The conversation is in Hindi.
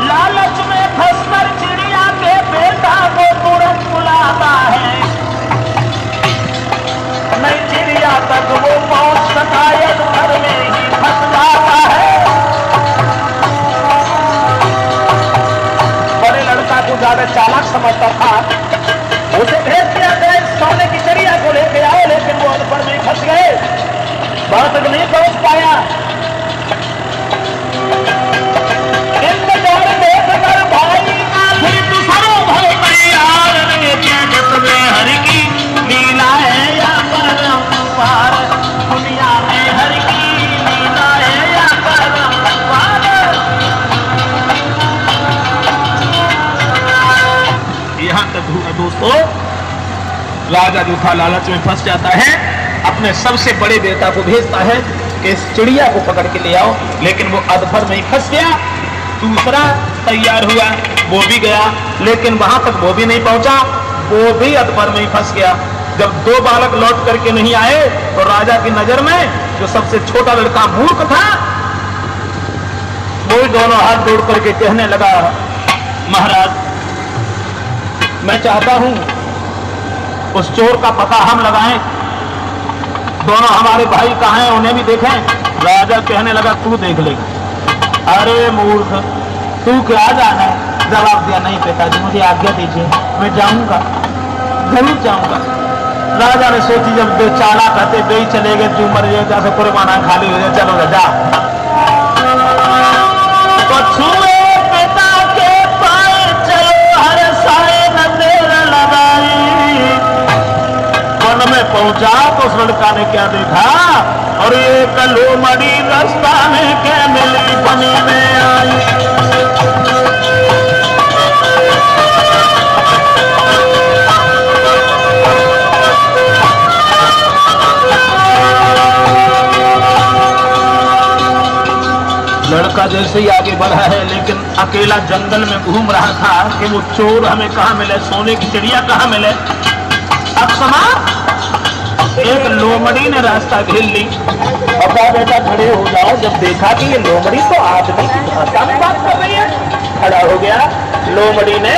लालच में फंसकर चिड़िया के बेटा को तुरंत बुलाता है, नहीं चिड़िया तक वो पहुंच सका, घर में ही फंस जाता है। बड़े लड़का को ज्यादा चालाक समझता था, उसे भेज दिया गया सोने की चिड़िया को लेके आओ, लेकिन वो अनपढ़ में फंस गए, बहुत तक नहीं पहुंच पाया। इंतजार देखकर भाई फिर दूसरों भर तैयार, जगत में हर की लीला है या परंपार, दुनिया में हर की लीला है या परंपार। यहां तक हुआ दोस्तों, राजा जो था लालच में फंस जाता है, अपने सबसे बड़े बेटा को भेजता है कि इस चिड़िया को पकड़ के ले आओ, लेकिन वो अधभर में ही फंस गया। दूसरा तैयार हुआ, वो भी गया, लेकिन वहां तक वो भी नहीं पहुंचा, वो भी अधभर में ही फंस गया। जब दो बालक लौट करके नहीं आए तो राजा की नजर में जो सबसे छोटा लड़का मूर्ख था, वो दोनों हाथ जोड़ करके कहने लगा, महाराज मैं चाहता हूं उस चोर का पता हम लगाएं, दोनों हमारे भाई कहाँ हैं उन्हें भी देखें। राजा कहने लगा, तू देख ले। अरे मूर्ख, तू क्या जाना है? जवाब दिया, नहीं पिताजी मुझे आज्ञा दीजिए, मैं जाऊंगा, जरूर जाऊंगा। राजा ने सोची, जब दो चाला कहते दे चले गए, तू मर जाए, जैसे कुर्बाना खाली हो जाए, चलो जा। पछुए पिता के पाए चलो, हर साए न तेरा लगाई। वन में पहुंचा तो उस लड़का ने क्या देखा, और ये कलो मड़ी रास्ता में क्या मिली बनी में आई। लड़का जैसे ही आगे बढ़ा है, लेकिन अकेला जंगल में घूम रहा था कि वो चोर हमें कहाँ मिले, सोने की चिड़िया कहाँ मिले। अब समा एक लोमड़ी ने रास्ता घेर ली, अब बेटा खड़े हो जाओ। जब देखा कि ये लोमड़ी तो आदमी की भाषा में बात कर रही है, खड़ा हो गया। लोमड़ी ने